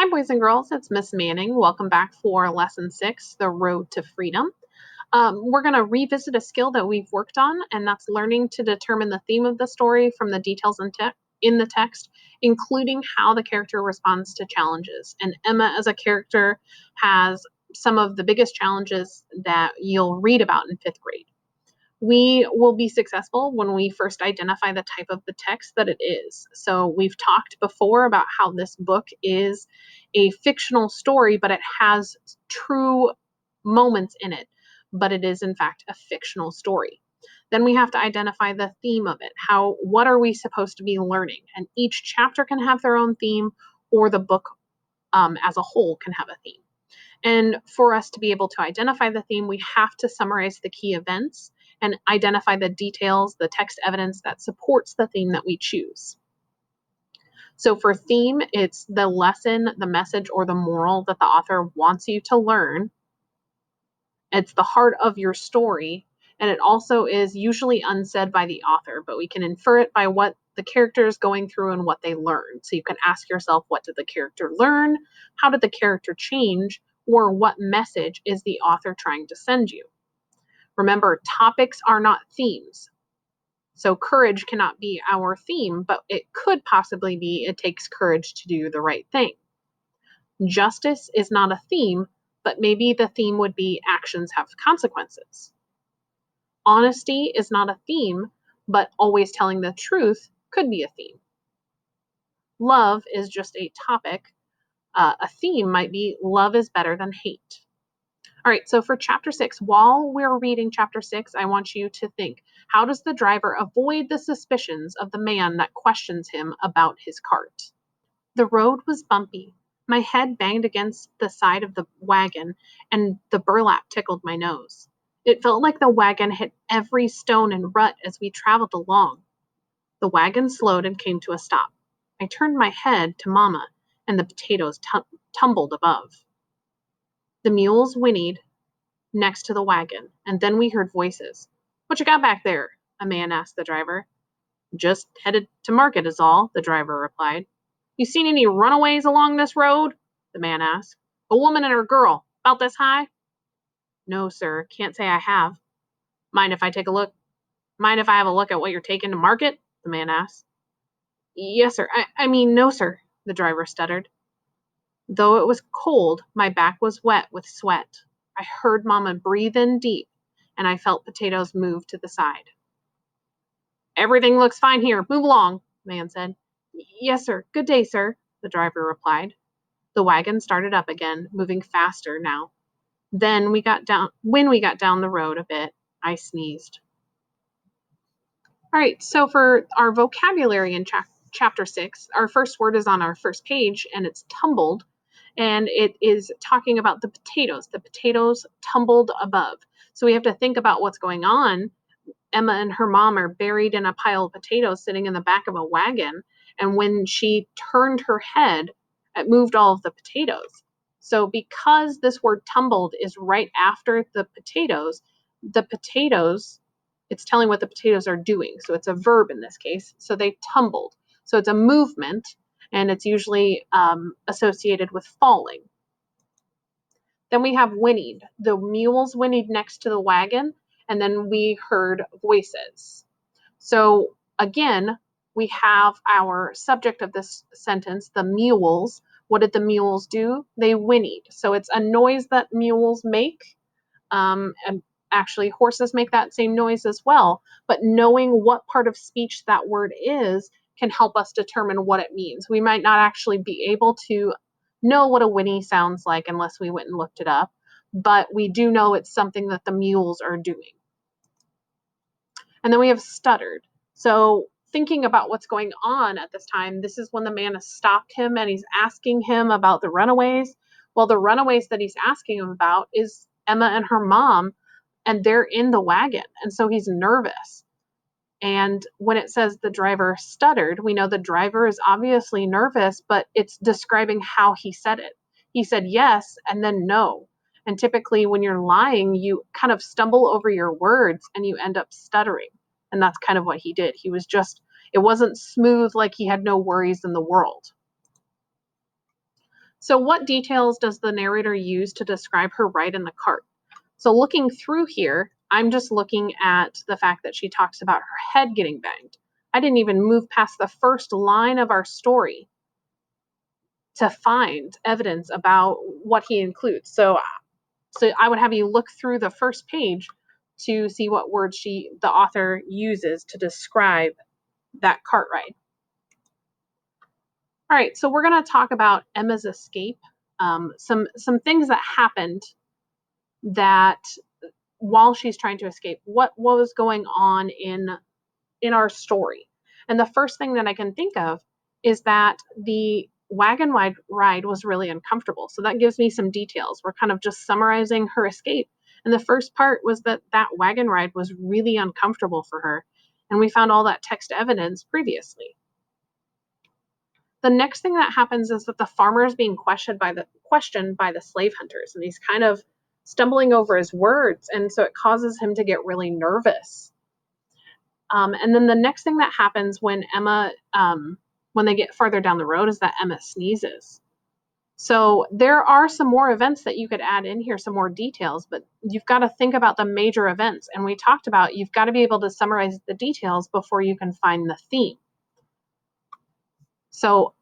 Hi, boys and girls. It's Miss Manning. Welcome back for Lesson 6, The Road to Freedom. We're going to revisit a skill that we've worked on, and that's learning to determine the theme of the story from the details in the text, including how the character responds to challenges. And Emma, as a character, has some of the biggest challenges that you'll read about in fifth grade. We will be successful when we first identify the type of the text that it is. So we've talked before about how this book is a fictional story, but it has true moments in it, but it is in fact a fictional story. Then we have to identify the theme of it. What are we supposed to be learning? And each chapter can have their own theme, or the book as a whole can have a theme. And for us to be able to identify the theme, we have to summarize the key events and identify the details, the text evidence that supports the theme that we choose. So for theme, it's the lesson, the message, or the moral that the author wants you to learn. It's the heart of your story, and it also is usually unsaid by the author, but we can infer it by what the character is going through and what they learned. So you can ask yourself, what did the character learn? How did the character change? Or what message is the author trying to send you? Remember, topics are not themes. So courage cannot be our theme, but it could possibly be it takes courage to do the right thing. Justice is not a theme, but maybe the theme would be actions have consequences. Honesty is not a theme, but always telling the truth could be a theme. Love is just a topic. A theme might be love is better than hate. All right, so for chapter 6, while we're reading chapter 6, I want you to think, how does the driver avoid the suspicions of the man that questions him about his cart? The road was bumpy. My head banged against the side of the wagon, and the burlap tickled my nose. It felt like the wagon hit every stone and rut as we traveled along. The wagon slowed and came to a stop. I turned my head to Mama, and the potatoes tumbled above. The mules whinnied next to the wagon, and then we heard voices. "What you got back there?" a man asked the driver. "Just headed to market is all," the driver replied. "You seen any runaways along this road?" the man asked. "A woman and her girl, about this high?" "No, sir, can't say I have." Mind if I take a look? Mind if I have a look at what you're taking to market?" the man asked. "Yes, sir. I mean, no, sir," the driver stuttered. Though it was cold, my back was wet with sweat. I heard Mama breathe in deep, and I felt potatoes move to the side. "Everything looks fine here. Move along," the man said. "Yes, sir. Good day, sir," the driver replied. The wagon started up again, moving faster now. When we got down the road a bit, I sneezed. All right, so for our vocabulary in chapter 6, our first word is on our first page, and it's tumbled. And it is talking about the potatoes. The potatoes tumbled above. So we have to think about what's going on. Emma and her mom are buried in a pile of potatoes sitting in the back of a wagon. And when she turned her head, it moved all of the potatoes. So because this word tumbled is right after the potatoes, it's telling what the potatoes are doing. So it's a verb in this case. So they tumbled. So it's a movement, and it's usually associated with falling. Then we have whinnied. The mules whinnied next to the wagon, and then we heard voices. So again, we have our subject of this sentence, the mules. What did the mules do? They whinnied. So it's a noise that mules make, and actually horses make that same noise as well. But knowing what part of speech that word is can help us determine what it means. We might not actually be able to know what a whinny sounds like unless we went and looked it up, but we do know it's something that the mules are doing. And then we have stuttered. So thinking about what's going on at this time, this is when the man has stopped him and he's asking him about the runaways. Well, the runaways that he's asking him about is Emma and her mom, and they're in the wagon. And so he's nervous. And when it says the driver stuttered, we know the driver is obviously nervous, but it's describing how he said it. He said yes and then no. And typically when you're lying, you kind of stumble over your words and you end up stuttering. And that's kind of what he did. It wasn't smooth, like he had no worries in the world. So what details does the narrator use to describe her ride in the cart? So looking through here, I'm just looking at the fact that she talks about her head getting banged. I didn't even move past the first line of our story to find evidence about what he includes. So I would have you look through the first page to see what words the author uses to describe that cart ride. All right, so we're going to talk about Emma's escape. Some things that happened that while she's trying to escape, what was going on in our story. And the first thing that I can think of is that the wagon ride was really uncomfortable. So that gives me some details. We're kind of just summarizing her escape. And the first part was that wagon ride was really uncomfortable for her. And we found all that text evidence previously. The next thing that happens is that the farmer is being questioned by the slave hunters, and he's kind of stumbling over his words, and so it causes him to get really nervous. And then the next thing that happens when when they get farther down the road is that Emma sneezes. So there are some more events that you could add in here, some more details, but you've got to think about the major events. And we talked about you've got to be able to summarize the details before you can find the theme. So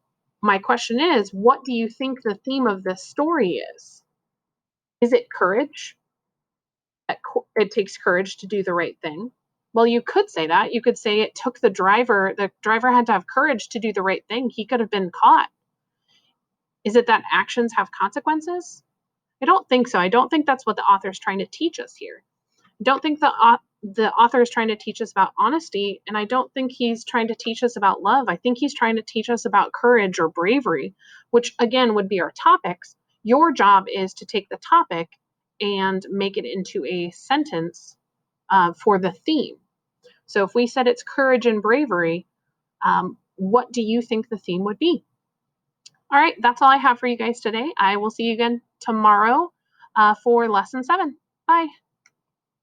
my question is, what do you think the theme of this story is? Is it courage? It takes courage to do the right thing. Well, you could say that. You could say it took the driver had to have courage to do the right thing. He could have been caught. Is it that actions have consequences? I don't think so. I don't think that's what the author is trying to teach us here. I don't think the author is trying to teach us about honesty, and I don't think he's trying to teach us about love. I think he's trying to teach us about courage or bravery, which again would be our topics. Your job is to take the topic and make it into a sentence for the theme. So if we said it's courage and bravery, what do you think the theme would be? All right, that's all I have for you guys today. I will see you again tomorrow for lesson 7. Bye.